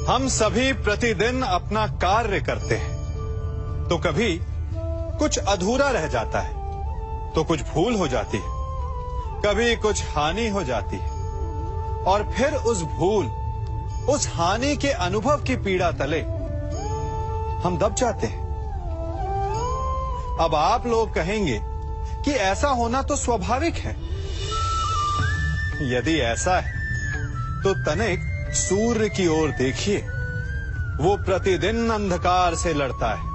हम सभी प्रतिदिन अपना कार्य करते हैं, तो कभी कुछ अधूरा रह जाता है, तो कुछ भूल हो जाती है, कभी कुछ हानि हो जाती है, और फिर उस भूल, उस हानि के अनुभव की पीड़ा तले हम दब जाते हैं। अब आप लोग कहेंगे कि ऐसा होना तो स्वाभाविक है। यदि ऐसा है तो तनिक सूर्य की ओर देखिए। वो प्रतिदिन अंधकार से लड़ता है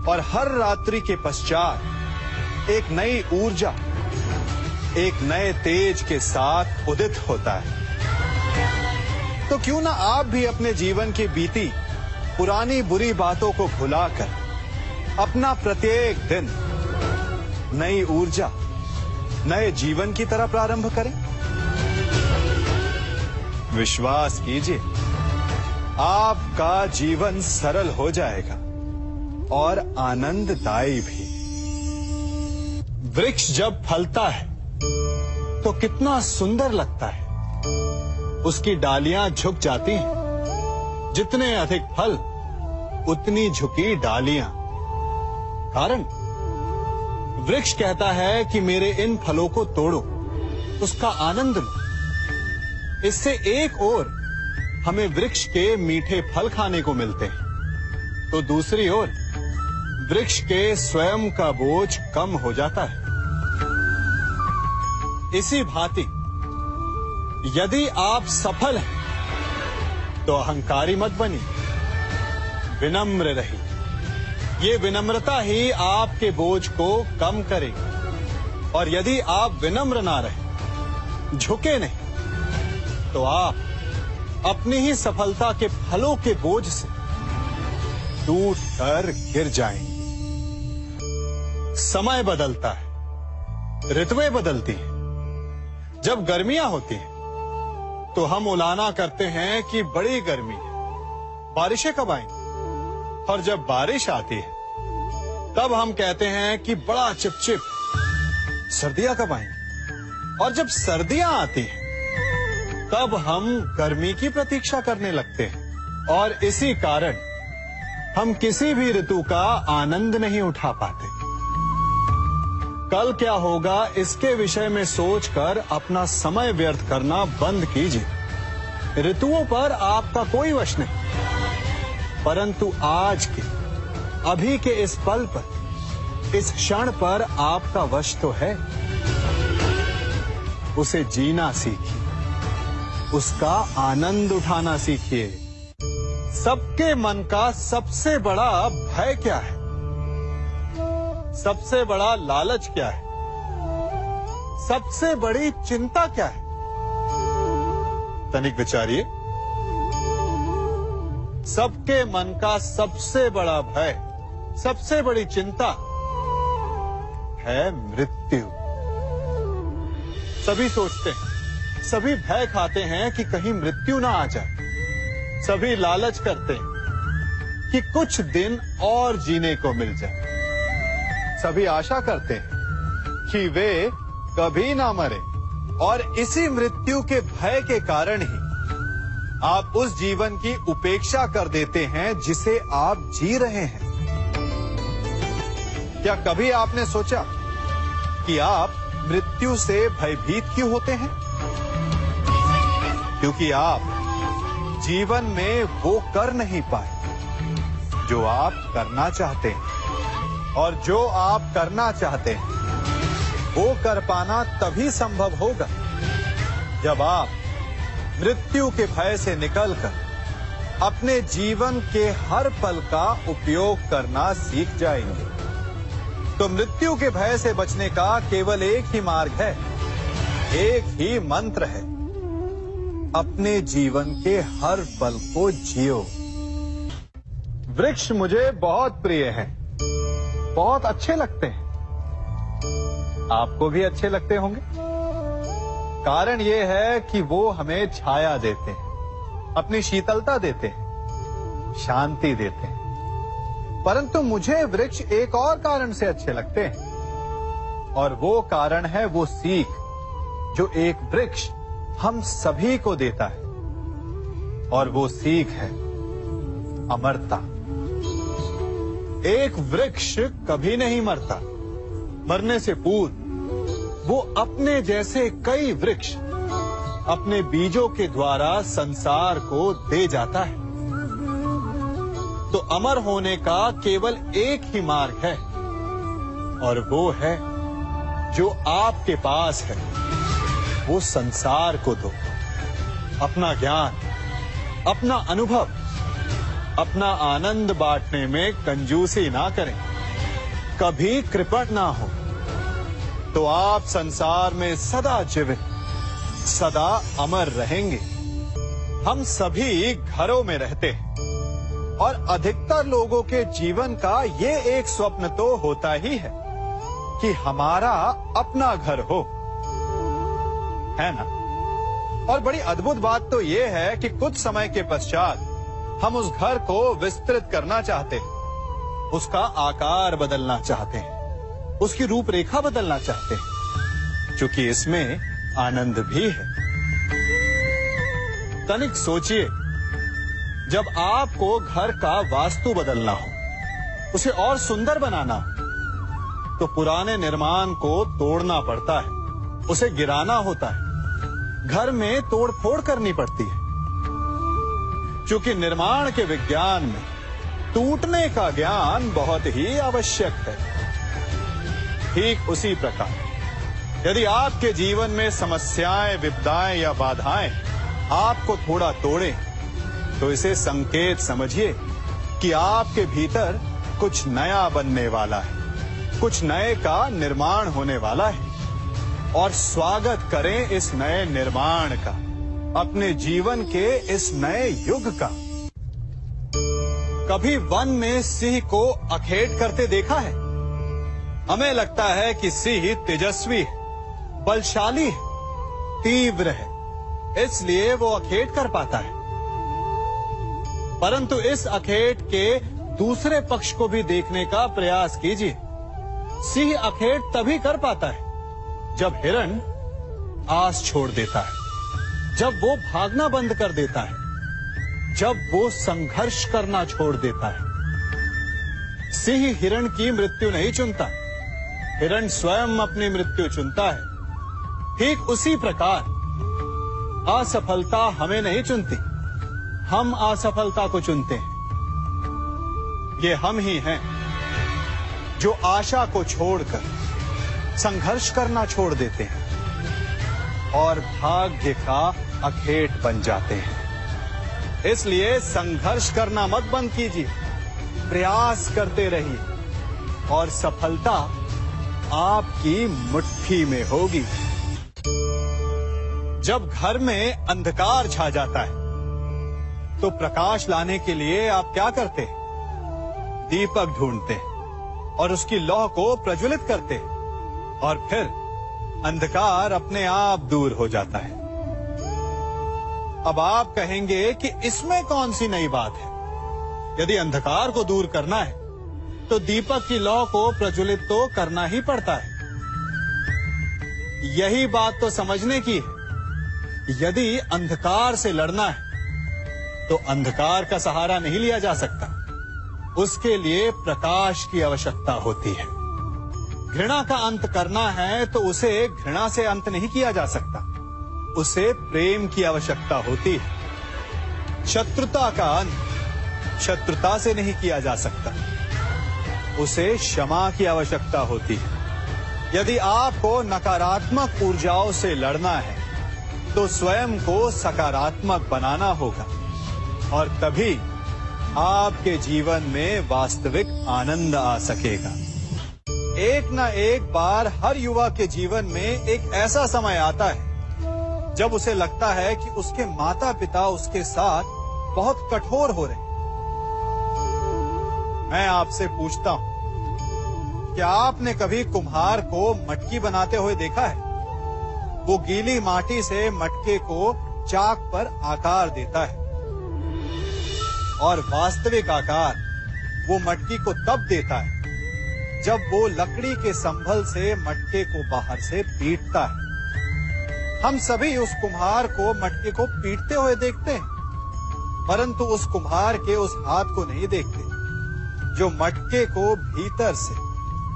और हर रात्रि के पश्चात एक नई ऊर्जा, एक नए तेज के साथ उदित होता है। तो क्यों ना आप भी अपने जीवन की बीती पुरानी बुरी बातों को भुलाकर अपना प्रत्येक दिन नई ऊर्जा, नए जीवन की तरह प्रारंभ करें। विश्वास कीजिए, आपका जीवन सरल हो जाएगा और आनंददायी भी। वृक्ष जब फलता है तो कितना सुंदर लगता है। उसकी डालियां झुक जाती हैं। जितने अधिक फल, उतनी झुकी डालियां। कारण वृक्ष कहता है कि मेरे इन फलों को तोड़ो, उसका आनंद लो। इससे एक ओर हमें वृक्ष के मीठे फल खाने को मिलते हैं, तो दूसरी ओर वृक्ष के स्वयं का बोझ कम हो जाता है। इसी भांति यदि आप सफल हैं तो अहंकारी मत बनिए, विनम्र रहिए। ये विनम्रता ही आपके बोझ को कम करेगी। और यदि आप विनम्र ना रहे, झुके नहीं, तो आप अपनी ही सफलता के फलों के बोझ से टूट कर गिर जाएंगे। समय बदलता है, ऋतुएं बदलती हैं। जब गर्मियां होती हैं तो हम उलाना करते हैं कि बड़ी गर्मी है, बारिशें कब आएंगी। और जब बारिश आती है तब हम कहते हैं कि बड़ा चिपचिप, सर्दियां कब आएंगी। और जब सर्दियां आती हैं तब हम गर्मी की प्रतीक्षा करने लगते हैं। और इसी कारण हम किसी भी ऋतु का आनंद नहीं उठा पाते। कल क्या होगा इसके विषय में सोचकर अपना समय व्यर्थ करना बंद कीजिए। ऋतुओं पर आपका कोई वश नहीं, परंतु आज के, अभी के इस पल पर, इस क्षण पर आपका वश तो है। उसे जीना सीखिए, उसका आनंद उठाना सीखिए। सबके मन का सबसे बड़ा भय क्या है? सबसे बड़ा लालच क्या है? सबसे बड़ी चिंता क्या है? तनिक विचारिए। सबके मन का सबसे बड़ा भय, सबसे बड़ी चिंता है मृत्यु। सभी सोचते हैं, सभी भय खाते हैं कि कहीं मृत्यु ना आ जाए। सभी लालच करते हैं कि कुछ दिन और जीने को मिल जाए। सभी आशा करते हैं कि वे कभी ना मरे। और इसी मृत्यु के भय के कारण ही आप उस जीवन की उपेक्षा कर देते हैं जिसे आप जी रहे हैं। क्या कभी आपने सोचा कि आप मृत्यु से भयभीत क्यों होते हैं? क्योंकि आप जीवन में वो कर नहीं पाए जो आप करना चाहते हैं। और जो आप करना चाहते हैं वो कर पाना तभी संभव होगा जब आप मृत्यु के भय से निकलकर अपने जीवन के हर पल का उपयोग करना सीख जाएंगे। तो मृत्यु के भय से बचने का केवल एक ही मार्ग है, एक ही मंत्र है। अपने जीवन के हर पल को जियो। वृक्ष मुझे बहुत प्रिय हैं, बहुत अच्छे लगते हैं। आपको भी अच्छे लगते होंगे। कारण ये है कि वो हमें छाया देते हैं, अपनी शीतलता देते हैं, शांति देते हैं। परंतु मुझे वृक्ष एक और कारण से अच्छे लगते हैं, और वो कारण है वो सीख जो एक वृक्ष हम सभी को देता है। और वो सीख है अमरता। एक वृक्ष कभी नहीं मरता। मरने से पूर्व वो अपने जैसे कई वृक्ष अपने बीजों के द्वारा संसार को दे जाता है। तो अमर होने का केवल एक ही मार्ग है, और वो है जो आपके पास है, वो संसार को दो। अपना ज्ञान, अपना अनुभव, अपना आनंद बांटने में कंजूसी ना करें, कभी कृपण ना हो, तो आप संसार में सदा जीवित, सदा अमर रहेंगे। हम सभी घरों में रहते हैं, और अधिकतर लोगों के जीवन का ये एक स्वप्न तो होता ही है कि हमारा अपना घर हो, है ना? और बड़ी अद्भुत बात तो ये है कि कुछ समय के पश्चात हम उस घर को विस्तृत करना चाहते हैं, उसका आकार बदलना चाहते हैं, उसकी रूपरेखा बदलना चाहते हैं, क्योंकि इसमें आनंद भी है। तनिक सोचिए, जब आपको घर का वास्तु बदलना हो, उसे और सुंदर बनाना हो, तो पुराने निर्माण को तोड़ना पड़ता है, उसे गिराना होता है, घर में तोड़फोड़ करनी पड़ती है। क्योंकि निर्माण के विज्ञान में टूटने का ज्ञान बहुत ही आवश्यक है। ठीक उसी प्रकार यदि आपके जीवन में समस्याएं, विपदाएं या बाधाएं आपको थोड़ा तोड़ें, तो इसे संकेत समझिए कि आपके भीतर कुछ नया बनने वाला है, कुछ नए का निर्माण होने वाला है। और स्वागत करें इस नए निर्माण का, अपने जीवन के इस नए युग का। कभी वन में सिंह को अखेट करते देखा है? हमें लगता है कि सिंह तेजस्वी है, बलशाली है, तीव्र है, इसलिए वो अखेट कर पाता है। परंतु इस अखेट के दूसरे पक्ष को भी देखने का प्रयास कीजिए। सिंह अखेट तभी कर पाता है जब हिरण आस छोड़ देता है, जब वो भागना बंद कर देता है, जब वो संघर्ष करना छोड़ देता है। सिंह हिरण की मृत्यु नहीं चुनता, हिरण स्वयं अपनी मृत्यु चुनता है। ठीक उसी प्रकार असफलता हमें नहीं चुनती, हम असफलता को चुनते हैं। ये हम ही हैं जो आशा को छोड़कर संघर्ष करना छोड़ देते हैं और भाग्य का अखेट बन जाते हैं। इसलिए संघर्ष करना मत बंद कीजिए, प्रयास करते रहिए और सफलता आपकी मुट्ठी में होगी। जब घर में अंधकार छा जाता है, तो प्रकाश लाने के लिए आप क्या करते हैं? दीपक ढूंढते हैं और उसकी लौ को प्रज्वलित करते हैं, और फिर अंधकार अपने आप दूर हो जाता है। अब आप कहेंगे कि इसमें कौन सी नई बात है? यदि अंधकार को दूर करना है, तो दीपक की लौ को प्रज्वलित तो करना ही पड़ता है। यही बात तो समझने की है। यदि अंधकार से लड़ना है, तो अंधकार का सहारा नहीं लिया जा सकता, उसके लिए प्रकाश की आवश्यकता होती है। घृणा का अंत करना है तो उसे घृणा से अंत नहीं किया जा सकता, उसे प्रेम की आवश्यकता होती है। शत्रुता का अंत शत्रुता से नहीं किया जा सकता, उसे क्षमा की आवश्यकता होती है। यदि आपको नकारात्मक ऊर्जाओं से लड़ना है, तो स्वयं को सकारात्मक बनाना होगा, और तभी आपके जीवन में वास्तविक आनंद आ सकेगा। एक न एक बार हर युवा के जीवन में एक ऐसा समय आता है जब उसे लगता है कि उसके माता पिता उसके साथ बहुत कठोर हो रहे हैं। मैं आपसे पूछता हूं, क्या आपने कभी कुम्हार को मटकी बनाते हुए देखा है? वो गीली माटी से मटके को चाक पर आकार देता है, और वास्तविक आकार वो मटकी को तब देता है जब वो लकड़ी के संभल से मटके को बाहर से पीटता है। हम सभी उस कुम्हार को मटके को पीटते हुए देखते हैं, परंतु उस कुम्हार के उस हाथ को नहीं देखते जो मटके को भीतर से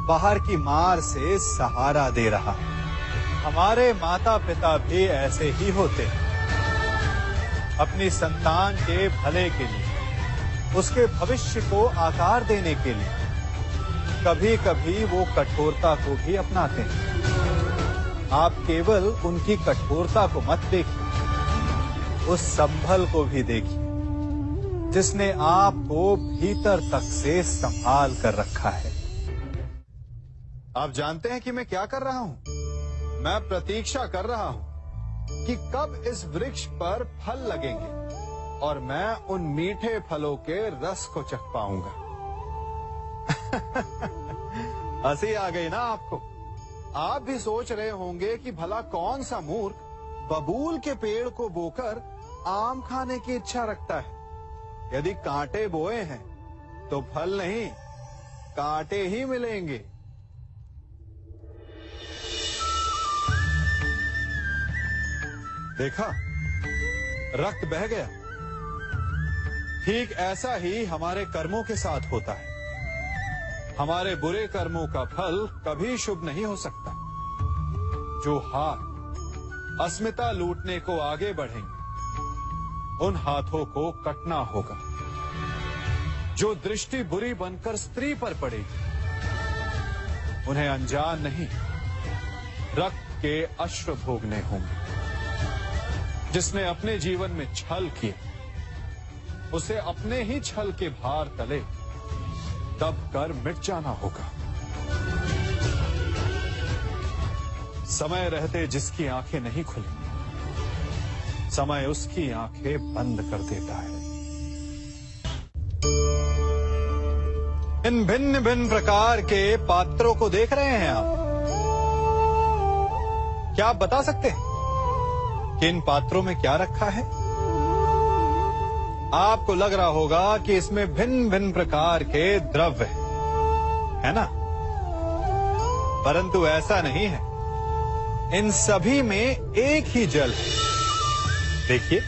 बाहर की मार से सहारा दे रहा है। हमारे माता पिता भी ऐसे ही होते हैं। अपनी संतान के भले के लिए, उसके भविष्य को आकार देने के लिए कभी कभी वो कठोरता को भी अपनाते हैं। आप केवल उनकी कठोरता को मत देखिए, उस संभल को भी देखिए जिसने आपको भीतर तक से संभाल कर रखा है। आप जानते हैं कि मैं क्या कर रहा हूं? मैं प्रतीक्षा कर रहा हूं कि कब इस वृक्ष पर फल लगेंगे और मैं उन मीठे फलों के रस को चख पाऊंगा। हंसी आ गई ना आपको? आप भी सोच रहे होंगे कि भला कौन सा मूर्ख बबूल के पेड़ को बोकर आम खाने की इच्छा रखता है। यदि कांटे बोए हैं तो फल नहीं, कांटे ही मिलेंगे। देखा, रक्त बह गया। ठीक ऐसा ही हमारे कर्मों के साथ होता है। हमारे बुरे कर्मों का फल कभी शुभ नहीं हो सकता। जो हाथ अस्मिता लूटने को आगे बढ़ेंगे, उन हाथों को कटना होगा। जो दृष्टि बुरी बनकर स्त्री पर पड़ेगी, उन्हें अनजान नहीं रक्त के अश्रु भोगने होंगे। जिसने अपने जीवन में छल किया, उसे अपने ही छल के भार तले दब कर मिट जाना होगा। समय रहते जिसकी आंखें नहीं खुली, समय उसकी आंखें बंद कर देता है। इन भिन्न भिन्न प्रकार के पात्रों को देख रहे हैं आप? क्या आप बता सकते हैं कि इन पात्रों में क्या रखा है? आपको लग रहा होगा कि इसमें भिन्न भिन्न प्रकार के द्रव्य है ना? परंतु ऐसा नहीं है। इन सभी में एक ही जल है। देखिए,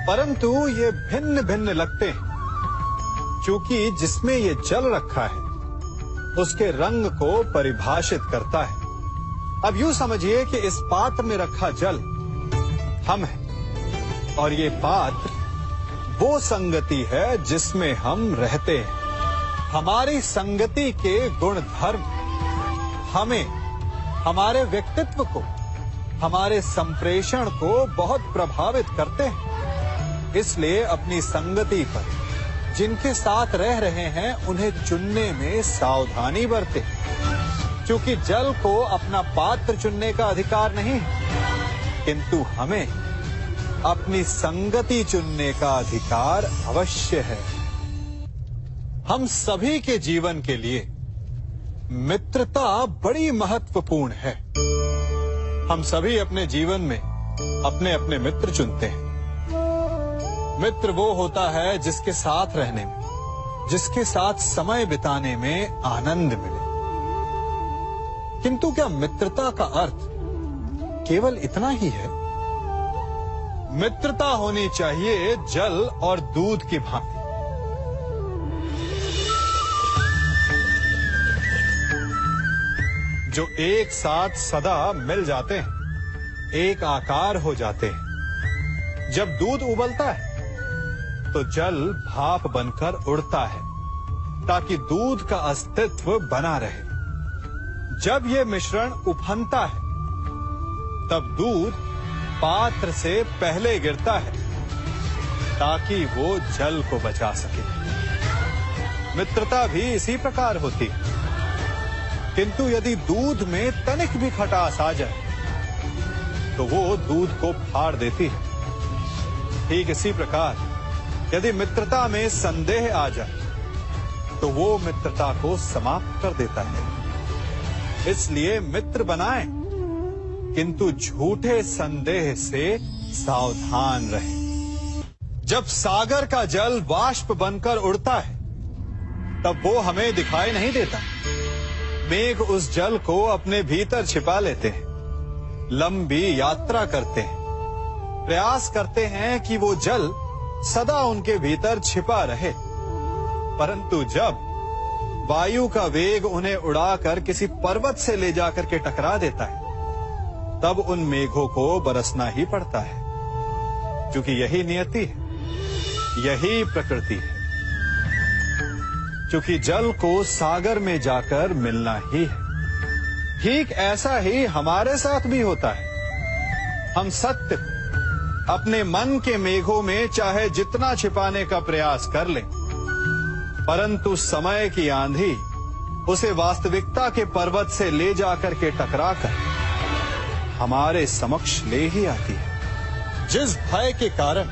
परंतु ये भिन्न भिन्न लगते हैं क्योंकि जिसमें ये जल रखा है उसके रंग को परिभाषित करता है। अब यूं समझिए कि इस पात्र में रखा जल हम हैं और ये पात्र वो संगति है जिसमें हम रहते हैं। हमारी संगति के गुण धर्म हमें, हमारे व्यक्तित्व को, हमारे संप्रेषण को बहुत प्रभावित करते हैं। इसलिए अपनी संगति पर जिनके साथ रह रहे हैं उन्हें चुनने में सावधानी बरतें, क्योंकि जल को अपना पात्र चुनने का अधिकार नहीं है, किंतु हमें अपनी संगति चुनने का अधिकार अवश्य है। हम सभी के जीवन के लिए मित्रता बड़ी महत्वपूर्ण है। हम सभी अपने जीवन में अपने अपने मित्र चुनते हैं। मित्र वो होता है जिसके साथ रहने में, जिसके साथ समय बिताने में आनंद मिले। किंतु क्या मित्रता का अर्थ केवल इतना ही है? मित्रता होनी चाहिए जल और दूध की भांति। जो एक साथ सदा मिल जाते हैं, एक आकार हो जाते हैं। जब दूध उबलता है तो जल भाप बनकर उड़ता है ताकि दूध का अस्तित्व बना रहे। जब यह मिश्रण उफनता है तब दूध पात्र से पहले गिरता है ताकि वो जल को बचा सके। मित्रता भी इसी प्रकार होती है, किंतु यदि दूध में तनिक भी खटास आ जाए तो वो दूध को फाड़ देती है। ठीक इसी प्रकार यदि मित्रता में संदेह आ जाए तो वो मित्रता को समाप्त कर देता है। इसलिए मित्र बनाएं, किंतु झूठे संदेह से सावधान रहें। जब सागर का जल वाष्प बनकर उड़ता है तब वो हमें दिखाई नहीं देता, मेघ उस जल को अपने भीतर छिपा लेते हैं, लंबी यात्रा करते हैं, प्रयास करते हैं कि वो जल सदा उनके भीतर छिपा रहे। परंतु जब वायु का वेग उन्हें उड़ाकर किसी पर्वत से ले जाकर के टकरा देता है, तब उन मेघों को बरसना ही पड़ता है, क्योंकि यही नियति है, यही प्रकृति है। क्योंकि जल को सागर में जाकर मिलना ही है। ठीक ऐसा ही हमारे साथ भी होता है। हम सत्य अपने मन के मेघों में चाहे जितना छिपाने का प्रयास कर लें, परंतु समय की आंधी उसे वास्तविकता के पर्वत से ले जाकर के टकराकर हमारे समक्ष ले ही आती है। जिस भय के कारण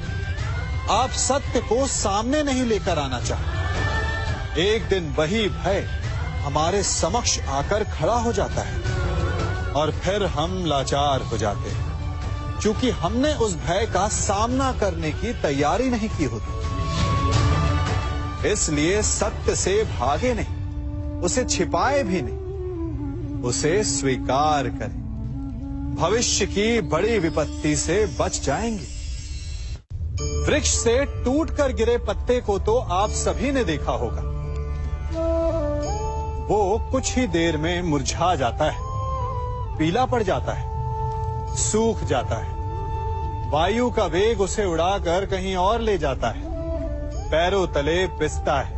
आप सत्य को सामने नहीं लेकर आना चाहते, एक दिन वही भय हमारे समक्ष आकर खड़ा हो जाता है और फिर हम लाचार हो जाते हैं, क्योंकि हमने उस भय का सामना करने की तैयारी नहीं की होती। इसलिए सत्य से भागे नहीं, उसे छिपाए भी नहीं, उसे स्वीकार करें। भविष्य की बड़ी विपत्ति से बच जाएंगे। वृक्ष से टूटकर गिरे पत्ते को तो आप सभी ने देखा होगा। वो कुछ ही देर में मुरझा जाता है, पीला पड़ जाता है, सूख जाता है। वायु का वेग उसे उड़ाकर कहीं और ले जाता है, पैरों तले पिसता है,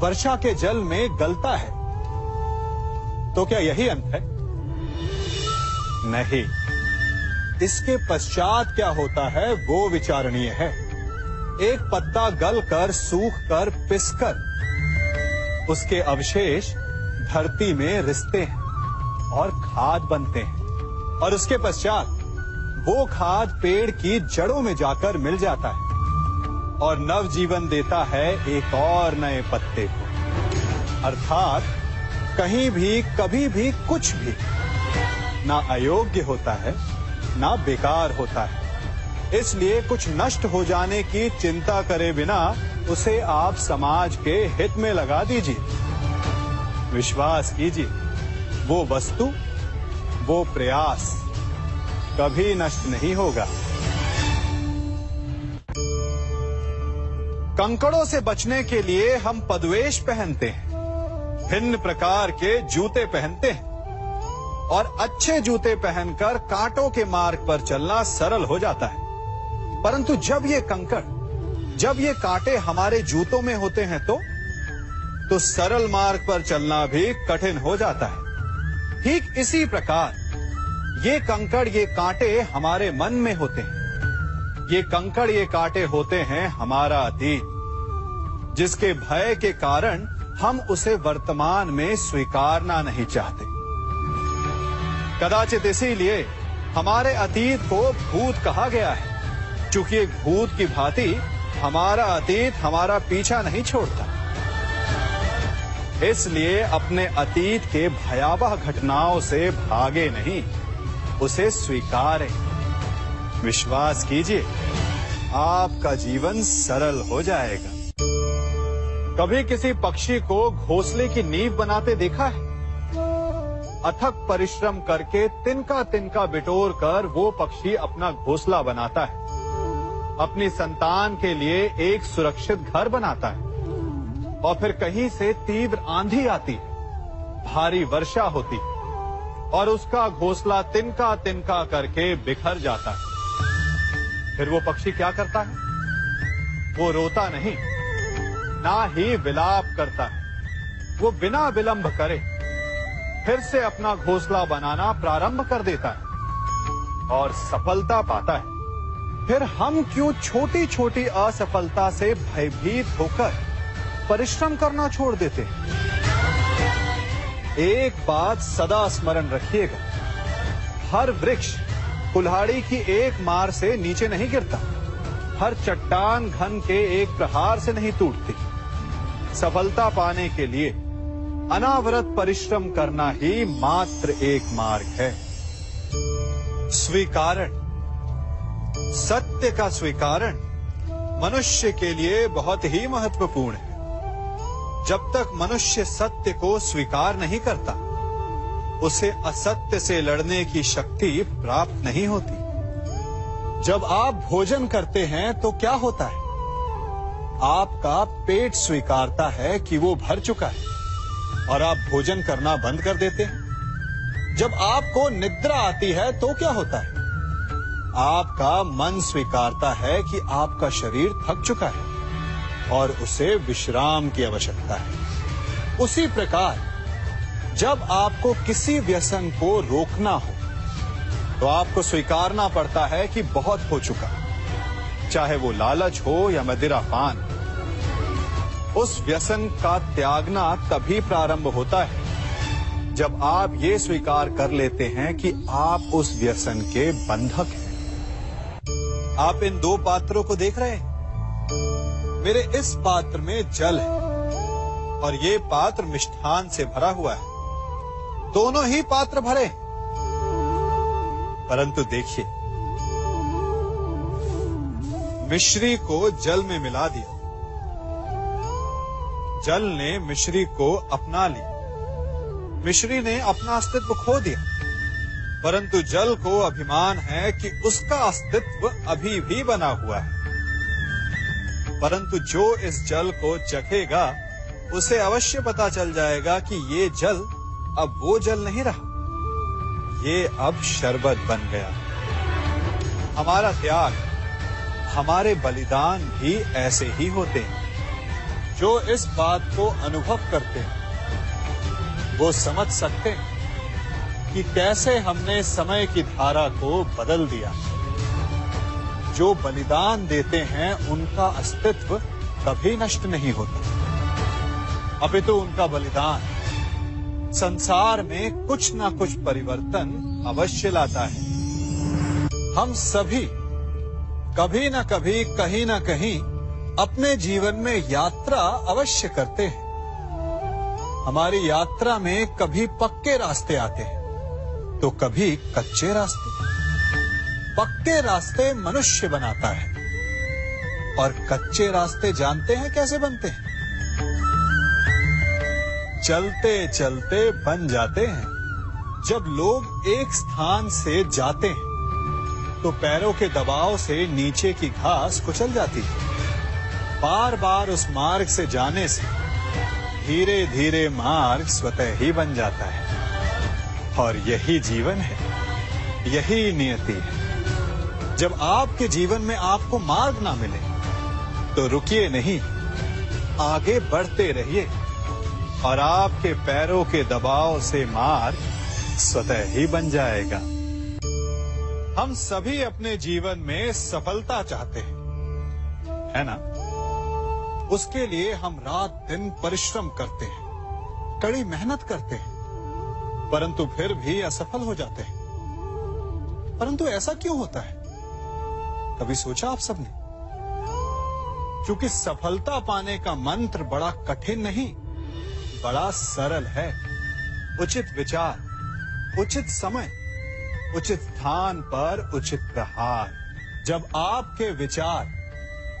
वर्षा के जल में गलता है। तो क्या यही अंत है? नहीं। इसके पश्चात क्या होता है वो विचारणीय है। एक पत्ता गलकर, सूखकर, पिसकर उसके अवशेष धरती में रिसते हैं और खाद बनते हैं, और उसके पश्चात वो खाद पेड़ की जड़ों में जाकर मिल जाता है और नव जीवन देता है एक और नए पत्ते को। अर्थात कहीं भी कभी भी कुछ भी ना अयोग्य होता है ना बेकार होता है। इसलिए कुछ नष्ट हो जाने की चिंता करे बिना उसे आप समाज के हित में लगा दीजिए। विश्वास कीजिए, वो वस्तु, वो प्रयास कभी नष्ट नहीं होगा। कंकड़ों से बचने के लिए हम पदवेश पहनते हैं, भिन्न प्रकार के जूते पहनते हैं, और अच्छे जूते पहनकर कांटों के मार्ग पर चलना सरल हो जाता है। परंतु जब ये कंकड़, जब ये कांटे हमारे जूतों में होते हैं तो सरल मार्ग पर चलना भी कठिन हो जाता है। ठीक इसी प्रकार ये कंकड़, ये कांटे हमारे मन में होते हैं। ये कंकड़, ये कांटे होते हैं हमारा अतीत, जिसके भय के कारण हम उसे वर्तमान में स्वीकारना नहीं चाहते। कदाचित इसीलिए हमारे अतीत को भूत कहा गया है, क्योंकि एक भूत की भांति हमारा अतीत हमारा पीछा नहीं छोड़ता। इसलिए अपने अतीत के भयावह घटनाओं से भागे नहीं, उसे स्वीकारें। विश्वास कीजिए, आपका जीवन सरल हो जाएगा। कभी किसी पक्षी को घोंसले की नींव बनाते देखा है? अथक परिश्रम करके तिनका तिनका बिटोर कर वो पक्षी अपना घोंसला बनाता है, अपनी संतान के लिए एक सुरक्षित घर बनाता है। और फिर कहीं से तीव्र आंधी आती है, भारी वर्षा होती है और उसका घोंसला तिनका तिनका करके बिखर जाता है। फिर वो पक्षी क्या करता है? वो रोता नहीं, ना ही विलाप करता है। वो बिना विलंब करे फिर से अपना घोंसला बनाना प्रारंभ कर देता है और सफलता पाता है। फिर हम क्यों छोटी छोटी असफलता से भयभीत होकर परिश्रम करना छोड़ देते हैं? एक बात सदा स्मरण रखिएगा, हर वृक्ष कुल्हाड़ी की एक मार से नीचे नहीं गिरता, हर चट्टान घन के एक प्रहार से नहीं टूटती। सफलता पाने के लिए अनावरत परिश्रम करना ही मात्र एक मार्ग है। स्वीकारण, सत्य का स्वीकारण मनुष्य के लिए बहुत ही महत्वपूर्ण है। जब तक मनुष्य सत्य को स्वीकार नहीं करता, उसे असत्य से लड़ने की शक्ति प्राप्त नहीं होती। जब आप भोजन करते हैं तो क्या होता है? आपका पेट स्वीकारता है कि वो भर चुका है और आप भोजन करना बंद कर देते हैं। जब आपको निद्रा आती है तो क्या होता है? आपका मन स्वीकारता है कि आपका शरीर थक चुका है और उसे विश्राम की आवश्यकता है। उसी प्रकार जब आपको किसी व्यसन को रोकना हो तो आपको स्वीकारना पड़ता है कि बहुत हो चुका, चाहे वो लालच हो या मदिरापान। उस व्यसन का त्यागना तभी प्रारंभ होता है जब आप ये स्वीकार कर लेते हैं कि आप उस व्यसन के बंधक हैं। आप इन दो पात्रों को देख रहे हैं। मेरे इस पात्र में जल है और ये पात्र मिष्ठान से भरा हुआ है। दोनों ही पात्र भरे, परंतु देखिए, मिश्री को जल में मिला दिया, जल ने मिश्री को अपना लिया, मिश्री ने अपना अस्तित्व खो दिया, परंतु जल को अभिमान है कि उसका अस्तित्व अभी भी बना हुआ है। परंतु जो इस जल को चखेगा उसे अवश्य पता चल जाएगा कि ये जल अब वो जल नहीं रहा, ये अब शरबत बन गया। हमारा त्याग, हमारे बलिदान भी ऐसे ही होते हैं। जो इस बात को अनुभव करते हैं वो समझ सकते हैं कि कैसे हमने समय की धारा को बदल दिया। जो बलिदान देते हैं उनका अस्तित्व कभी नष्ट नहीं होता, अपितु उनका बलिदान संसार में कुछ ना कुछ परिवर्तन अवश्य लाता है। हम सभी कभी ना कभी, कहीं ना कहीं अपने जीवन में यात्रा अवश्य करते हैं। हमारी यात्रा में कभी पक्के रास्ते आते हैं तो कभी कच्चे रास्ते। पक्के रास्ते मनुष्य बनाता है और कच्चे रास्ते जानते हैं कैसे बनते हैं? चलते चलते बन जाते हैं। जब लोग एक स्थान से जाते हैं तो पैरों के दबाव से नीचे की घास कुचल जाती है। बार बार उस मार्ग से जाने से धीरे धीरे मार्ग स्वतः ही बन जाता है। और यही जीवन है, यही नियति है। जब आपके जीवन में आपको मार्ग ना मिले तो रुकिए नहीं, आगे बढ़ते रहिए और आपके पैरों के दबाव से मार्ग स्वतः ही बन जाएगा। हम सभी अपने जीवन में सफलता चाहते हैं, है ना? उसके लिए हम रात दिन परिश्रम करते हैं, कड़ी मेहनत करते हैं, परंतु फिर भी असफल हो जाते हैं। परंतु ऐसा क्यों होता है? कभी सोचा आप सबने? क्योंकि सफलता पाने का मंत्र बड़ा कठिन नहीं, बड़ा सरल है। उचित विचार, उचित समय, उचित स्थान पर उचित प्रहार। जब आपके विचार,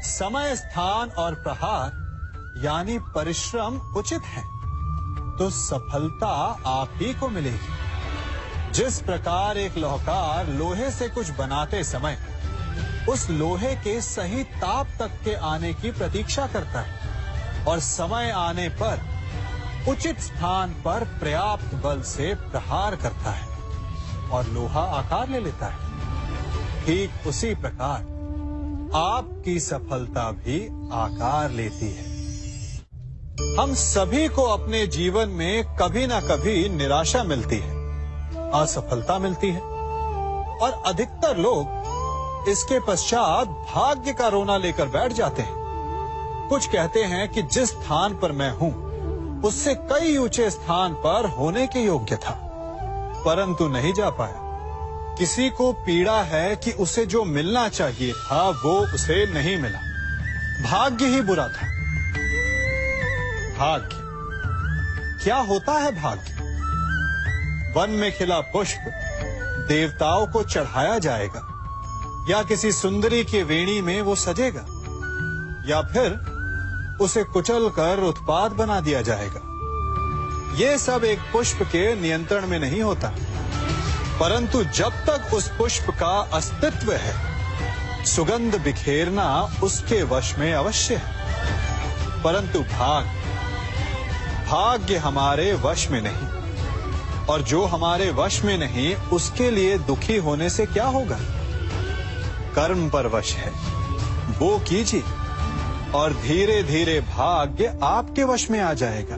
समय, स्थान और प्रहार यानी परिश्रम उचित है तो सफलता आप ही को मिलेगी। जिस प्रकार एक लोहार लोहे से कुछ बनाते समय उस लोहे के सही ताप तक के आने की प्रतीक्षा करता है और समय आने पर उचित स्थान पर पर्याप्त बल से प्रहार करता है और लोहा आकार ले लेता है, ठीक उसी प्रकार आपकी सफलता भी आकार लेती है। हम सभी को अपने जीवन में कभी ना कभी निराशा मिलती है, असफलता मिलती है और अधिकतर लोग इसके पश्चात भाग्य का रोना लेकर बैठ जाते हैं। कुछ कहते हैं कि जिस स्थान पर मैं हूं उससे कई ऊंचे स्थान पर होने के योग्य था, परंतु नहीं जा पाया। किसी को पीड़ा है कि उसे जो मिलना चाहिए था वो उसे नहीं मिला, भाग्य ही बुरा था। भाग्य क्या होता है? भाग्य वन में खिला पुष्प देवताओं को चढ़ाया जाएगा या किसी सुंदरी की वेणी में वो सजेगा या फिर उसे कुचल कर उत्पाद बना दिया जाएगा ये सब एक पुष्प के नियंत्रण में नहीं होता, परंतु जब तक उस पुष्प का अस्तित्व है, सुगंध बिखेरना उसके वश में अवश्य है। परंतु भाग्य हमारे वश में नहीं, और जो हमारे वश में नहीं उसके लिए दुखी होने से क्या होगा। कर्म पर वश है, वो कीजिए और धीरे धीरे भाग्य आपके वश में आ जाएगा,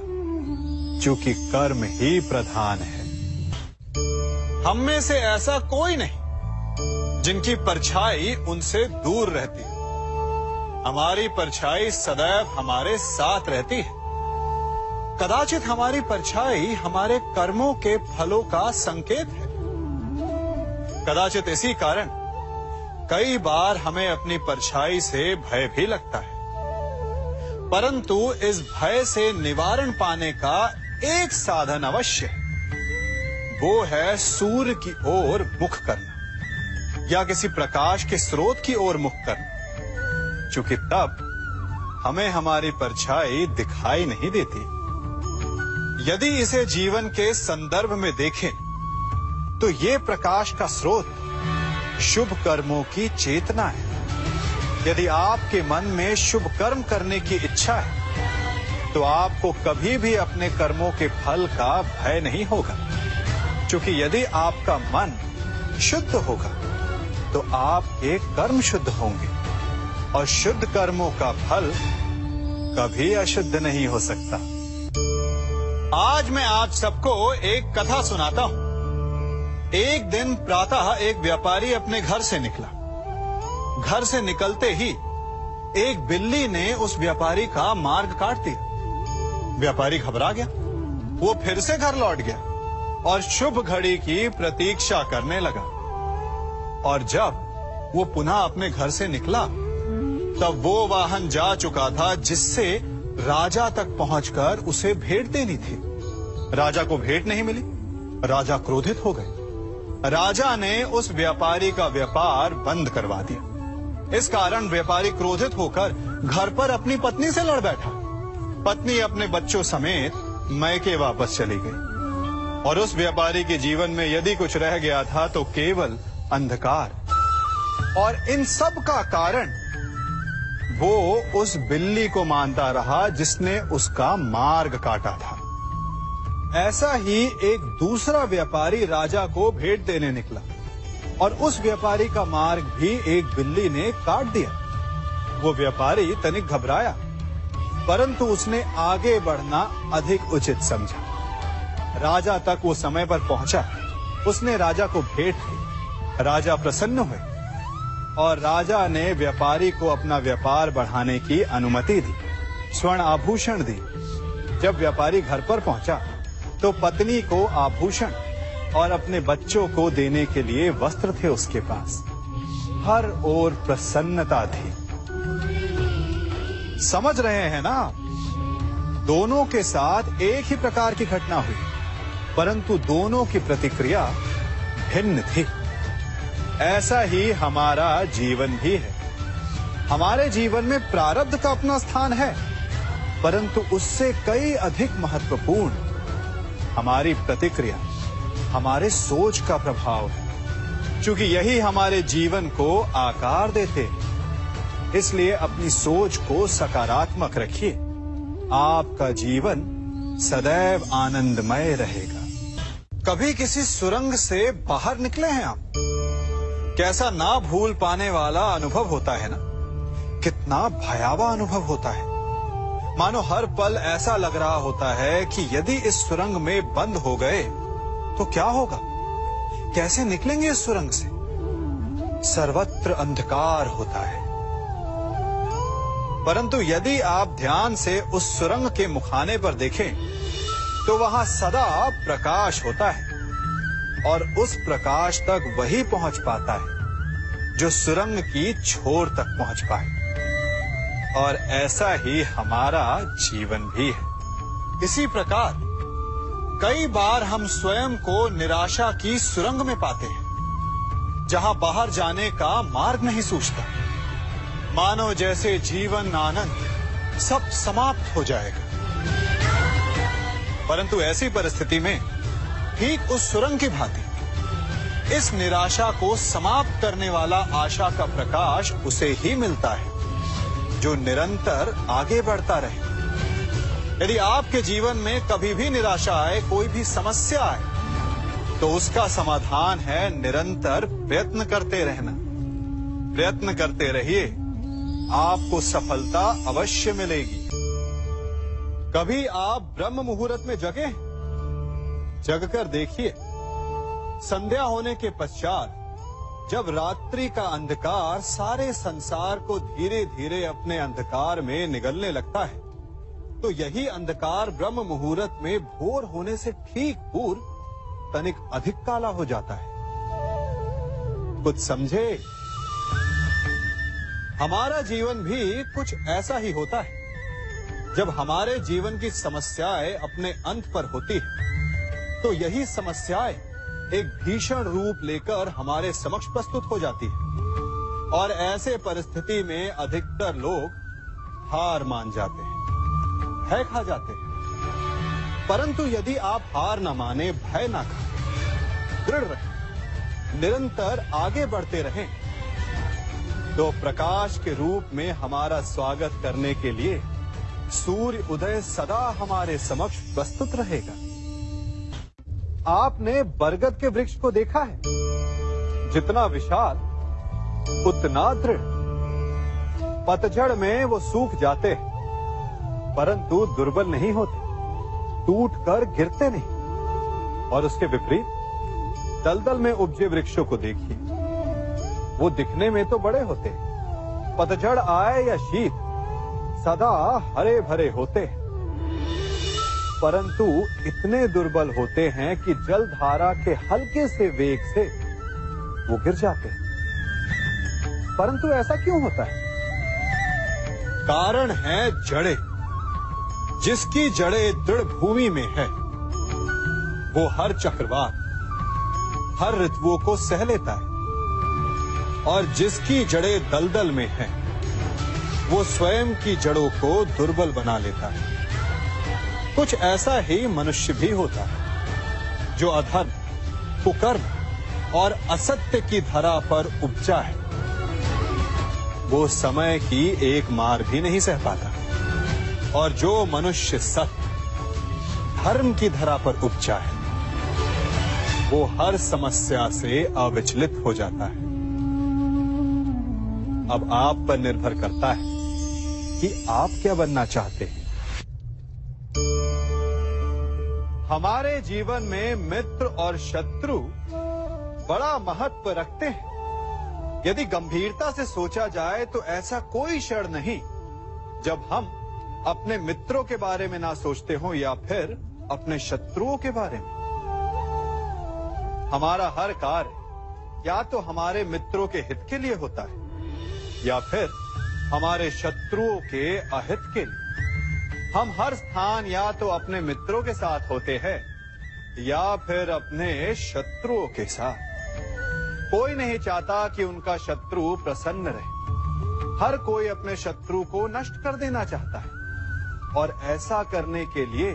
क्योंकि कर्म ही प्रधान है। हम में से ऐसा कोई नहीं जिनकी परछाई उनसे दूर रहती है। हमारी परछाई सदैव हमारे साथ रहती है। कदाचित हमारी परछाई हमारे कर्मों के फलों का संकेत है। कदाचित इसी कारण कई बार हमें अपनी परछाई से भय भी लगता है, परंतु इस भय से निवारण पाने का एक साधन अवश्य है। वो है सूर्य की ओर मुख करना या किसी प्रकाश के स्रोत की ओर मुख करना, क्योंकि तब हमें हमारी परछाई दिखाई नहीं देती। यदि इसे जीवन के संदर्भ में देखें तो ये प्रकाश का स्रोत शुभ कर्मों की चेतना है। यदि आपके मन में शुभ कर्म करने की इच्छा है तो आपको कभी भी अपने कर्मों के फल का भय नहीं होगा, क्योंकि यदि आपका मन शुद्ध होगा तो आपके कर्म शुद्ध होंगे और शुद्ध कर्मों का फल कभी अशुद्ध नहीं हो सकता। आज मैं आप सबको एक कथा सुनाता हूं। एक दिन प्रातः एक व्यापारी अपने घर से निकला। घर से निकलते ही एक बिल्ली ने उस व्यापारी का मार्ग काट दिया। व्यापारी घबरा गया। वो फिर से घर लौट गया और शुभ घड़ी की प्रतीक्षा करने लगा। और जब वो पुनः अपने घर से निकला तब वो वाहन जा चुका था जिससे राजा तक पहुंचकर उसे भेंट देनी थी। राजा को भेंट नहीं मिली। राजा क्रोधित हो गए। राजा ने उस व्यापारी का व्यापार बंद करवा दिया। इस कारण व्यापारी क्रोधित होकर घर पर अपनी पत्नी से लड़ बैठा। पत्नी अपने बच्चों समेत मैके वापस चली गई और उस व्यापारी के जीवन में यदि कुछ रह गया था तो केवल अंधकार। और इन सब का कारण वो उस बिल्ली को मानता रहा जिसने उसका मार्ग काटा था। ऐसा ही एक दूसरा व्यापारी राजा को भेंट देने निकला और उस व्यापारी का मार्ग भी एक बिल्ली ने काट दिया। वो व्यापारी तनिक घबराया, परंतु उसने आगे बढ़ना अधिक उचित समझा। राजा तक वो समय पर पहुंचा। उसने राजा को भेंट दी। राजा प्रसन्न हुए और राजा ने व्यापारी को अपना व्यापार बढ़ाने की अनुमति दी, स्वर्ण आभूषण दी। जब व्यापारी घर पर पहुंचा तो पत्नी को आभूषण और अपने बच्चों को देने के लिए वस्त्र थे उसके पास। हर ओर प्रसन्नता थी। समझ रहे हैं ना? दोनों के साथ एक ही प्रकार की घटना हुई, परंतु दोनों की प्रतिक्रिया भिन्न थी। ऐसा ही हमारा जीवन भी है। हमारे जीवन में प्रारब्ध का अपना स्थान है, परंतु उससे कई अधिक महत्वपूर्ण हमारी प्रतिक्रिया, हमारे सोच का प्रभाव है, क्योंकि यही हमारे जीवन को आकार देते हैं। इसलिए अपनी सोच को सकारात्मक रखिए। आपका जीवन सदैव आनंदमय रहेगा। कभी किसी सुरंग से बाहर निकले हैं आप? कैसा ना भूल पाने वाला अनुभव होता है ना? कितना भयावह अनुभव होता है। मानो हर पल ऐसा लग रहा होता है कि यदि इस सुरंग में बंद हो गए तो क्या होगा? कैसे निकलेंगे इस सुरंग से? सर्वत्र अंधकार होता है। परंतु यदि आप ध्यान से उस सुरंग के मुखाने पर देखें तो वहां सदा प्रकाश होता है और उस प्रकाश तक वही पहुंच पाता है जो सुरंग की छोर तक पहुंच पाए। और ऐसा ही हमारा जीवन भी है। इसी प्रकार कई बार हम स्वयं को निराशा की सुरंग में पाते हैं, जहां बाहर जाने का मार्ग नहीं सूझता। मानो जैसे जीवन आनंद सब समाप्त हो जाएगा। परंतु ऐसी परिस्थिति में ठीक उस सुरंग की भांति इस निराशा को समाप्त करने वाला आशा का प्रकाश उसे ही मिलता है जो निरंतर आगे बढ़ता रहे। यदि आपके जीवन में कभी भी निराशा आए, कोई भी समस्या आए, तो उसका समाधान है निरंतर प्रयत्न करते रहना। प्रयत्न करते रहिए, आपको सफलता अवश्य मिलेगी। कभी आप ब्रह्म मुहूर्त में जगे? जगकर देखिए, संध्या होने के पश्चात जब रात्रि का अंधकार सारे संसार को धीरे धीरे अपने अंधकार में निगलने लगता है, तो यही अंधकार ब्रह्म मुहूर्त में भोर होने से ठीक पूर्व तनिक अधिक काला हो जाता है। कुछ समझे? हमारा जीवन भी कुछ ऐसा ही होता है। जब हमारे जीवन की समस्याएं अपने अंत पर होती है, तो यही समस्याएं एक भीषण रूप लेकर हमारे समक्ष प्रस्तुत हो जाती है और ऐसे परिस्थिति में अधिकतर लोग हार मान जाते हैं, भय खा जाते हैं। परंतु यदि आप हार न माने, भय न खाएं, दृढ़ रहें, निरंतर आगे बढ़ते रहें, तो प्रकाश के रूप में हमारा स्वागत करने के लिए सूर्य उदय सदा हमारे समक्ष प्रस्तुत रहेगा। आपने बरगद के वृक्ष को देखा है? जितना विशाल उतना दृढ़। पतझड़ में वो सूख जाते हैं, परंतु दुर्बल नहीं होते, टूटकर गिरते नहीं। और उसके विपरीत दलदल में उपजे वृक्षों को देखिए, वो दिखने में तो बड़े होते हैं, पतझड़ आए या शीत सदा हरे भरे होते हैं, परंतु इतने दुर्बल होते हैं कि जलधारा के हल्के से वेग से वो गिर जाते हैं। परंतु ऐसा क्यों होता है? कारण है जड़ें। जिसकी जड़ें दृढ़ भूमि में है, वो हर चक्रवात, हर ऋतुओं को सह लेता है, और जिसकी जड़ें दलदल में है, वो स्वयं की जड़ों को दुर्बल बना लेता है। कुछ ऐसा ही मनुष्य भी होता है, जो अधर्म, कुकर्म और असत्य की धरा पर उपजा है। वो समय की एक मार भी नहीं सह पाता, और जो मनुष्य सत्य, धर्म की धरा पर उपजा है, वो हर समस्या से अविचलित हो जाता है। अब आप पर निर्भर करता है कि आप क्या बनना चाहते हैं। हमारे जीवन में मित्र और शत्रु बड़ा महत्व रखते हैं। यदि गंभीरता से सोचा जाए तो ऐसा कोई क्षण नहीं जब हम अपने मित्रों के बारे में ना सोचते हो या फिर अपने शत्रुओं के बारे में। हमारा हर कार्य या तो हमारे मित्रों के हित के लिए होता है या फिर हमारे शत्रुओं के अहित के लिए। हम हर स्थान या तो अपने मित्रों के साथ होते हैं या फिर अपने शत्रुओं के साथ। कोई नहीं चाहता कि उनका शत्रु प्रसन्न रहे। हर कोई अपने शत्रु को नष्ट कर देना चाहता है, और ऐसा करने के लिए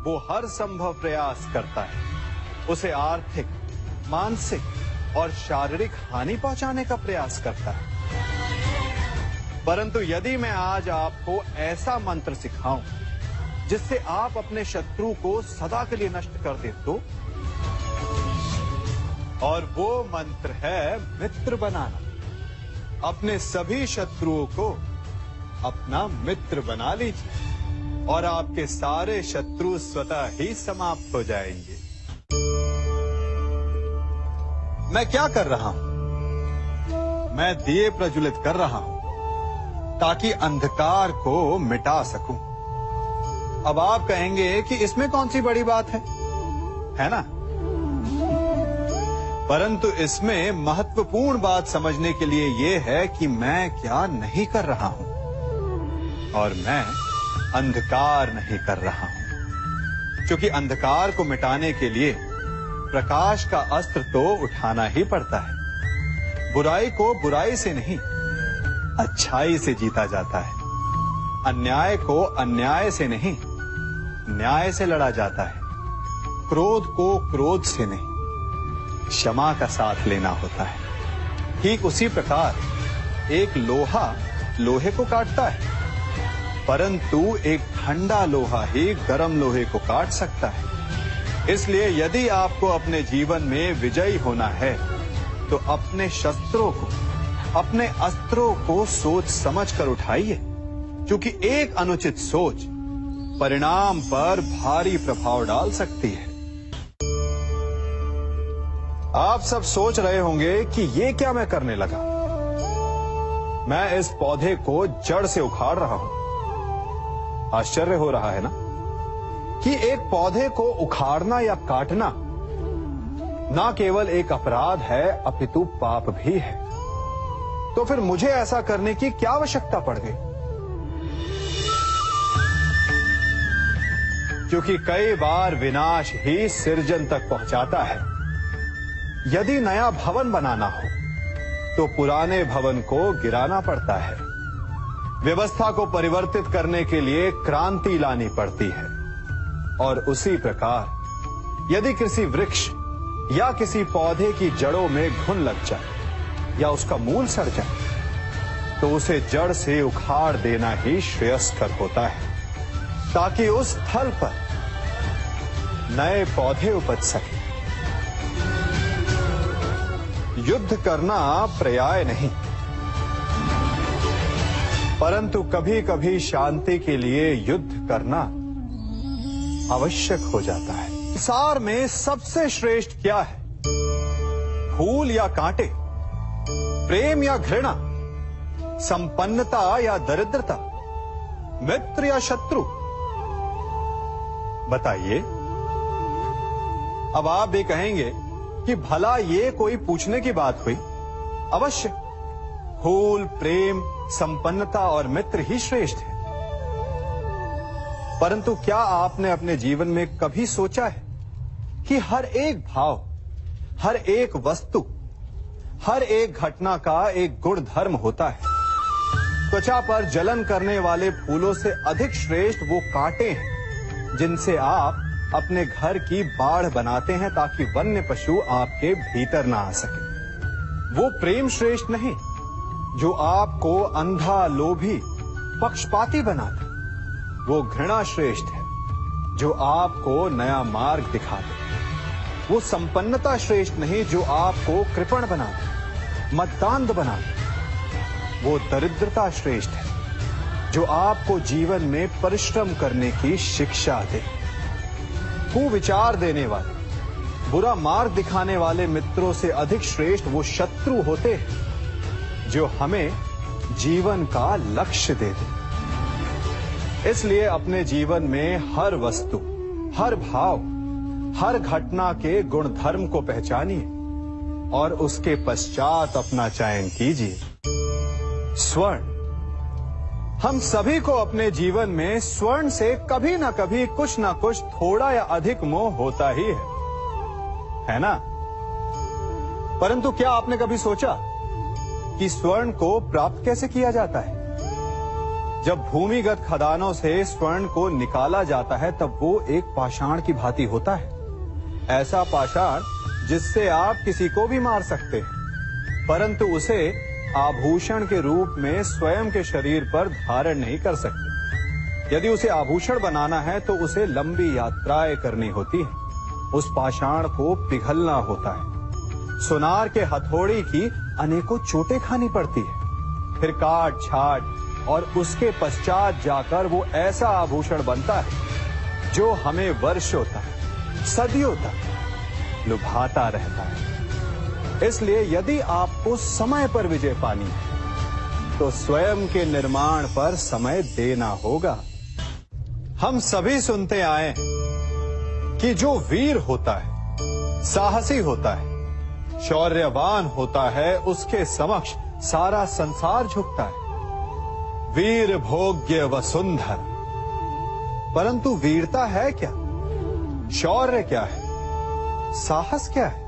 वो हर संभव प्रयास करता है। उसे आर्थिक, मानसिक और शारीरिक हानि पहुंचाने का प्रयास करता है। परंतु यदि मैं आज आपको ऐसा मंत्र सिखाऊं जिससे आप अपने शत्रु को सदा के लिए नष्ट कर दे तो, और वो मंत्र है मित्र बनाना। अपने सभी शत्रुओं को अपना मित्र बना लीजिए और आपके सारे शत्रु स्वतः ही समाप्त हो जाएंगे। मैं क्या कर रहा हूं? मैं दिए प्रज्वलित कर रहा हूं ताकि अंधकार को मिटा सकूं। अब आप कहेंगे कि इसमें कौन सी बड़ी बात है ना? परंतु इसमें महत्वपूर्ण बात समझने के लिए यह है कि मैं क्या नहीं कर रहा हूं, और मैं अंधकार नहीं कर रहा हूं। क्योंकि अंधकार को मिटाने के लिए प्रकाश का अस्त्र तो उठाना ही पड़ता है। बुराई को बुराई से नहीं, अच्छाई से जीता जाता है। अन्याय को अन्याय से नहीं, न्याय से लड़ा जाता है। क्रोध को क्रोध से नहीं, क्षमा का साथ लेना होता है। ठीक उसी प्रकार एक लोहा लोहे को काटता है, परंतु एक ठंडा लोहा ही गर्म लोहे को काट सकता है। इसलिए यदि आपको अपने जीवन में विजयी होना है तो अपने शस्त्रों को, अपने अस्त्रों को सोच समझ कर उठाइए, क्योंकि एक अनुचित सोच परिणाम पर भारी प्रभाव डाल सकती है। आप सब सोच रहे होंगे कि ये क्या मैं करने लगा। मैं इस पौधे को जड़ से उखाड़ रहा हूं। आश्चर्य हो रहा है ना कि एक पौधे को उखाड़ना या काटना ना केवल एक अपराध है अपितु पाप भी है। तो फिर मुझे ऐसा करने की क्या आवश्यकता पड़ गई? क्योंकि कई बार विनाश ही सृजन तक पहुंचाता है। यदि नया भवन बनाना हो तो पुराने भवन को गिराना पड़ता है। व्यवस्था को परिवर्तित करने के लिए क्रांति लानी पड़ती है। और उसी प्रकार यदि किसी वृक्ष या किसी पौधे की जड़ों में घुन लग जाए या उसका मूल सड़ जाए तो उसे जड़ से उखाड़ देना ही श्रेयस्कर होता है, ताकि उस स्थल पर नए पौधे उपज सके। युद्ध करना पर्याय नहीं, परंतु कभी कभी शांति के लिए युद्ध करना आवश्यक हो जाता है। संसार में सबसे श्रेष्ठ क्या है? फूल या कांटे, प्रेम या घृणा, संपन्नता या दरिद्रता, मित्र या शत्रु? बताइए। अब आप भी कहेंगे कि भला ये कोई पूछने की बात हुई? अवश्य, फूल, प्रेम, संपन्नता और मित्र ही श्रेष्ठ है। परंतु क्या आपने अपने जीवन में कभी सोचा है कि हर एक भाव, हर एक वस्तु, हर एक घटना का एक गुण धर्म होता है? त्वचा पर जलन करने वाले फूलों से अधिक श्रेष्ठ वो कांटे हैं जिनसे आप अपने घर की बाढ़ बनाते हैं ताकि वन्य पशु आपके भीतर ना आ सके। वो प्रेम श्रेष्ठ नहीं जो आपको अंधा, लोभी, पक्षपाती बनाता। वो घृणा श्रेष्ठ है जो आपको नया मार्ग दिखाते। वो संपन्नता श्रेष्ठ नहीं जो आपको कृपण बनाते, मद्दांध बनाते। वो दरिद्रता श्रेष्ठ है जो आपको जीवन में परिश्रम करने की शिक्षा दे। कुविचार देने वाले, बुरा मार्ग दिखाने वाले मित्रों से अधिक श्रेष्ठ वो शत्रु होते हैं जो हमें जीवन का लक्ष्य दे दे। इसलिए अपने जीवन में हर वस्तु, हर भाव, हर घटना के गुण धर्म को पहचानिए और उसके पश्चात अपना चयन कीजिए। स्वर्ण, हम सभी को अपने जीवन में स्वर्ण से कभी ना कभी कुछ ना कुछ थोड़ा या अधिक मोह होता ही है ना? परंतु क्या आपने कभी सोचा कि स्वर्ण को प्राप्त कैसे किया जाता है? जब भूमिगत खदानों से स्वर्ण को निकाला जाता है तब वो एक पाषाण की भांति होता है। ऐसा पाषाण जिससे आप किसी को भी मार सकते हैं, परंतु उसे आभूषण के रूप में स्वयं के शरीर पर धारण नहीं कर सकते। यदि उसे आभूषण बनाना है तो उसे लंबी यात्राएं करनी होती है। उस पाषाण को पिघलना होता है। सुनार के हथौड़ी की अनेकों चोटें खानी पड़ती है, फिर काट छाट और उसके पश्चात जाकर वो ऐसा आभूषण बनता है जो हमें वर्षों तक, सदियों तक लुभाता रहता है। इसलिए यदि आपको समय पर विजय पानी है तो स्वयं के निर्माण पर समय देना होगा। हम सभी सुनते आए हैं कि जो वीर होता है, साहसी होता है, शौर्यवान होता है, उसके समक्ष सारा संसार झुकता है। वीर भोग्य वसुंधर। परंतु वीरता है क्या? शौर्य क्या है? साहस क्या है?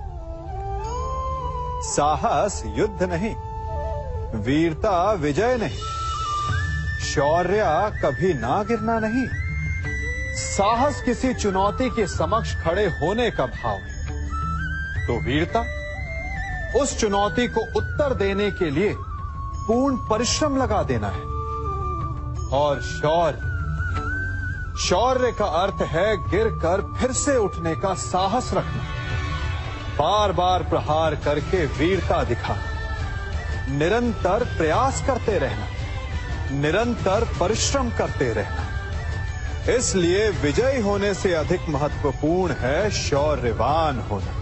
साहस युद्ध नहीं, वीरता विजय नहीं, शौर्य कभी ना गिरना नहीं, साहस किसी चुनौती के समक्ष खड़े होने का भाव है, तो वीरता उस चुनौती को उत्तर देने के लिए पूर्ण परिश्रम लगा देना है। और शौर्य का अर्थ है गिरकर फिर से उठने का साहस रखना, बार बार प्रहार करके वीरता दिखाना, निरंतर प्रयास करते रहना, निरंतर परिश्रम करते रहना। इसलिए विजयी होने से अधिक महत्वपूर्ण है शौर्यवान होना,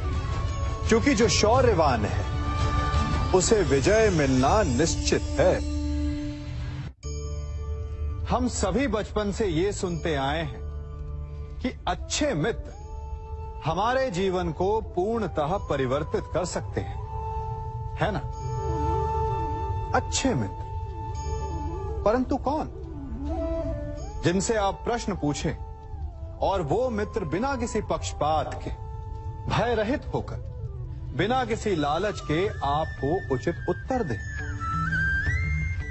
क्योंकि जो शौर्यवान है उसे विजय मिलना निश्चित है। हम सभी बचपन से ये सुनते आए हैं कि अच्छे मित्र हमारे जीवन को पूर्णतः परिवर्तित कर सकते हैं, है ना? अच्छे मित्र, परंतु कौन? जिनसे आप प्रश्न पूछें और वो मित्र बिना किसी पक्षपात के, भय रहित होकर, बिना किसी लालच के आपको उचित उत्तर दें।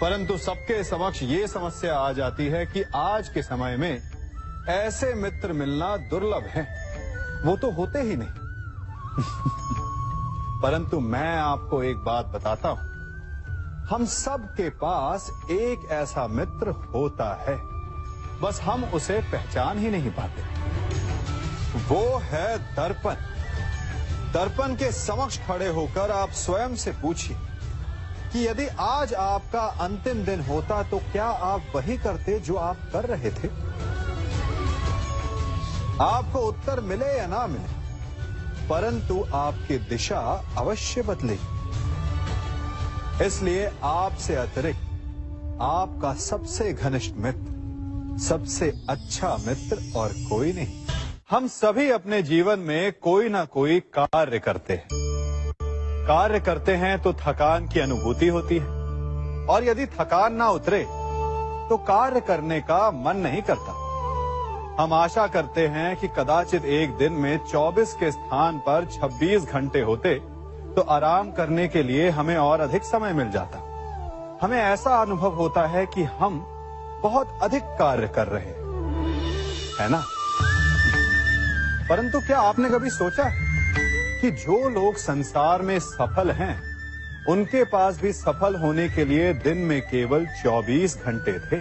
परंतु सबके समक्ष ये समस्या आ जाती है कि आज के समय में ऐसे मित्र मिलना दुर्लभ है, वो तो होते ही नहीं। परंतु मैं आपको एक बात बताता हूं, हम सब के पास एक ऐसा मित्र होता है, बस हम उसे पहचान ही नहीं पाते। वो है दर्पण। दर्पण के समक्ष खड़े होकर आप स्वयं से पूछिए कि यदि आज आपका अंतिम दिन होता तो क्या आप वही करते जो आप कर रहे थे? आपको उत्तर मिले या ना मिले, परंतु आपकी दिशा अवश्य बदलेगी। इसलिए आपसे अतिरिक्त आपका सबसे घनिष्ठ मित्र, सबसे अच्छा मित्र और कोई नहीं। हम सभी अपने जीवन में कोई ना कोई कार्य करते हैं। कार्य करते हैं तो थकान की अनुभूति होती है, और यदि थकान ना उतरे तो कार्य करने का मन नहीं करता। हम आशा करते हैं कि कदाचित एक दिन में 24 के स्थान पर 26 घंटे होते तो आराम करने के लिए हमें और अधिक समय मिल जाता। हमें ऐसा अनुभव होता है कि हम बहुत अधिक कार्य कर रहे हैं, है ना? परंतु क्या आपने कभी सोचा है कि जो लोग संसार में सफल हैं, उनके पास भी सफल होने के लिए दिन में केवल 24 घंटे थे,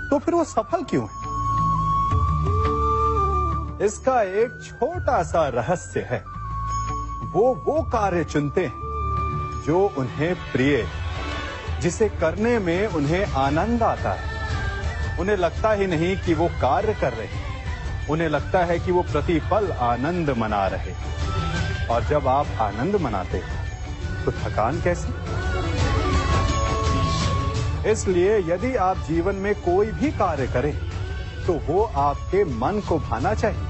तो फिर वो सफल क्यों है? इसका एक छोटा सा रहस्य है। वो कार्य चुनते हैं जो उन्हें प्रिय है, जिसे करने में उन्हें आनंद आता है। उन्हें लगता ही नहीं कि वो कार्य कर रहे हैं, उन्हें लगता है कि वो प्रतिपल आनंद मना रहे। और जब आप आनंद मनाते हैं तो थकान कैसी? इसलिए यदि आप जीवन में कोई भी कार्य करें तो वो आपके मन को भाना चाहिए,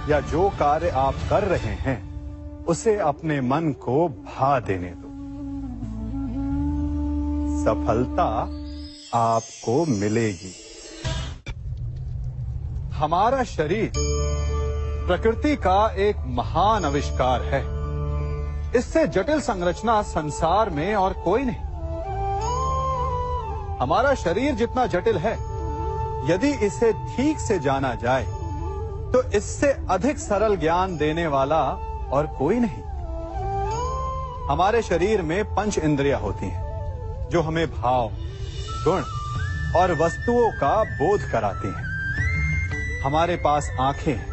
या जो कार्य आप कर रहे हैं उसे अपने मन को भा देने दो। सफलता आपको मिलेगी। हमारा शरीर प्रकृति का एक महान आविष्कार है। इससे जटिल संरचना संसार में और कोई नहीं। हमारा शरीर जितना जटिल है, यदि इसे ठीक से जाना जाए तो इससे अधिक सरल ज्ञान देने वाला और कोई नहीं। हमारे शरीर में 5 इंद्रियां होती हैं जो हमें भाव, गुण और वस्तुओं का बोध कराती हैं। हमारे पास आंखें हैं,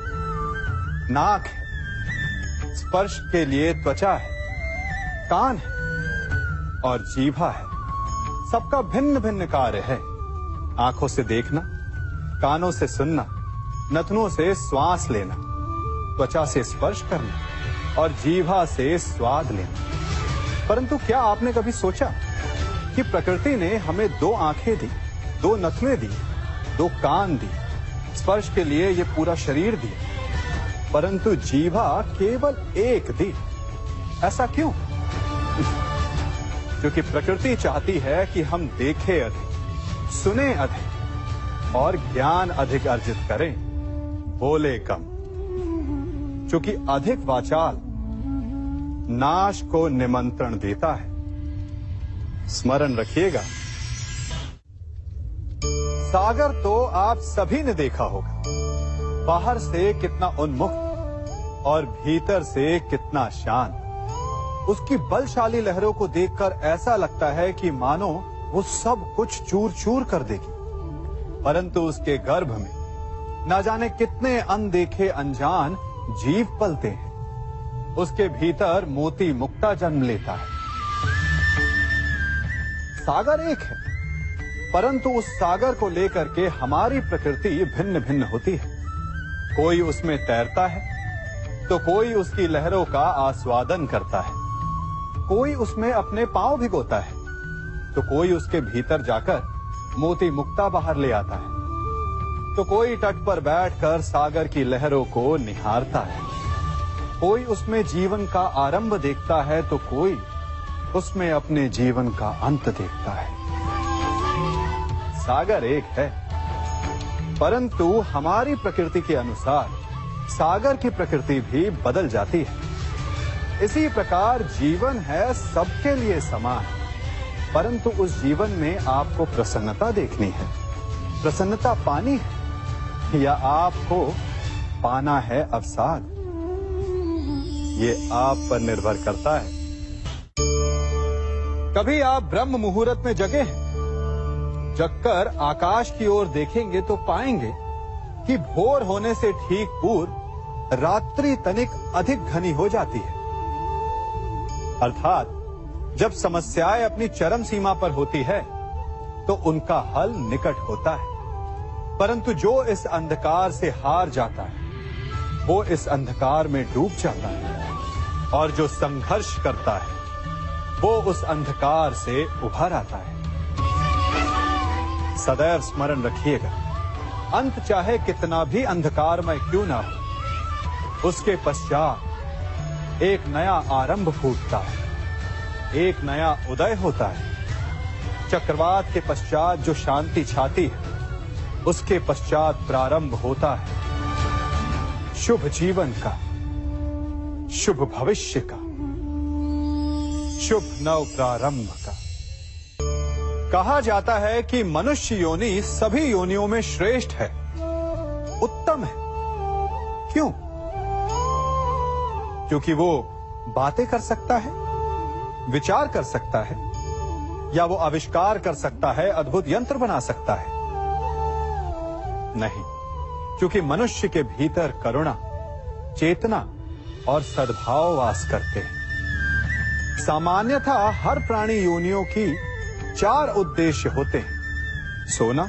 नाक है, स्पर्श के लिए त्वचा है, कान है और जीभा है। सबका भिन्न भिन्न कार्य है। आंखों से देखना, कानों से सुनना, नथनों से श्वास लेना, त्वचा से स्पर्श करना और जीभा से स्वाद लेना। परंतु क्या आपने कभी सोचा कि प्रकृति ने हमें 2 आंखें दी, 2 नथुएं दी, 2 कान दी, स्पर्श के लिए ये पूरा शरीर दिया, परंतु जीभा केवल 1 दी? ऐसा क्यों? क्योंकि प्रकृति चाहती है कि हम देखें अधिक, सुने अधिक और ज्ञान अधिक अर्जित करें, बोले कम। क्योंकि अधिक वाचाल नाश को निमंत्रण देता है। स्मरण रखिएगा, सागर तो आप सभी ने देखा होगा, बाहर से कितना उन्मुक्त और भीतर से कितना शांत। उसकी बलशाली लहरों को देखकर ऐसा लगता है कि मानो वो सब कुछ चूर चूर कर देगी, परंतु उसके गर्भ में ना जाने कितने अनदेखे अनजान जीव पलते हैं। उसके भीतर मोती मुक्ता जन्म लेता है। सागर एक है, परंतु उस सागर को लेकर के हमारी प्रकृति भिन्न भिन्न होती है। कोई उसमें तैरता है तो कोई उसकी लहरों का आस्वादन करता है, कोई उसमें अपने पांव भिगोता है तो कोई उसके भीतर जाकर मोती मुक्ता बाहर ले आता है, तो कोई तट पर बैठकर सागर की लहरों को निहारता है, कोई उसमें जीवन का आरंभ देखता है तो कोई उसमें अपने जीवन का अंत देखता है। सागर एक है, परंतु हमारी प्रकृति के अनुसार सागर की प्रकृति भी बदल जाती है। इसी प्रकार जीवन है सबके लिए समान, परंतु उस जीवन में आपको प्रसन्नता देखनी है, प्रसन्नता पानी है, या आपको पाना है अवसाद, ये आप पर निर्भर करता है। कभी आप ब्रह्म मुहूर्त में जगे हैं? जगकर आकाश की ओर देखेंगे तो पाएंगे कि भोर होने से ठीक पूर्व रात्रि तनिक अधिक घनी हो जाती है। अर्थात जब समस्याएं अपनी चरम सीमा पर होती है तो उनका हल निकट होता है, परंतु जो इस अंधकार से हार जाता है वो इस अंधकार में डूब जाता है, और जो संघर्ष करता है वो उस अंधकार से उभर आता है। सदैव स्मरण रखिएगा, अंत चाहे कितना भी अंधकारमय क्यों ना हो, उसके पश्चात एक नया आरंभ फूटता है, एक नया उदय होता है। चक्रवात के पश्चात जो शांति छाती है उसके पश्चात प्रारंभ होता है शुभ जीवन का, शुभ भविष्य का, शुभ नव प्रारंभ का। कहा जाता है कि मनुष्य योनि सभी योनियों में श्रेष्ठ है, उत्तम है। क्यों? क्योंकि वो बातें कर सकता है, विचार कर सकता है, या वो आविष्कार कर सकता है, अद्भुत यंत्र बना सकता है। नहीं, क्योंकि मनुष्य के भीतर करुणा, चेतना और सद्भाव वास करते हैं। सामान्यतः हर प्राणी योनियों की 4 उद्देश्य होते हैं: सोना,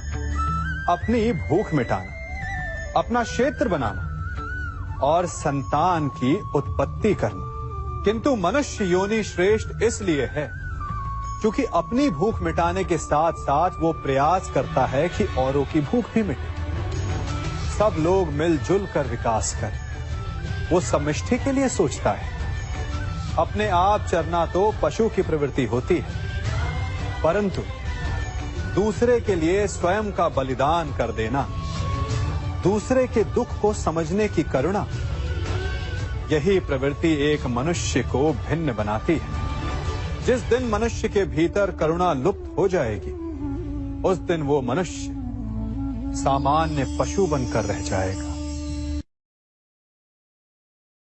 अपनी भूख मिटाना, अपना क्षेत्र बनाना और संतान की उत्पत्ति करना। किंतु मनुष्य योनि श्रेष्ठ इसलिए है क्योंकि अपनी भूख मिटाने के साथ साथ वो प्रयास करता है कि औरों की भूख भी मिटे, सब लोग मिलजुल कर विकास करें। वो समष्टि के लिए सोचता है। अपने आप चरना तो पशु की प्रवृत्ति होती है, परंतु दूसरे के लिए स्वयं का बलिदान कर देना, दूसरे के दुख को समझने की करुणा, यही प्रवृत्ति एक मनुष्य को भिन्न बनाती है। जिस दिन मनुष्य के भीतर करुणा लुप्त हो जाएगी, उस दिन वो मनुष्य सामान्य पशु बनकर रह जाएगा।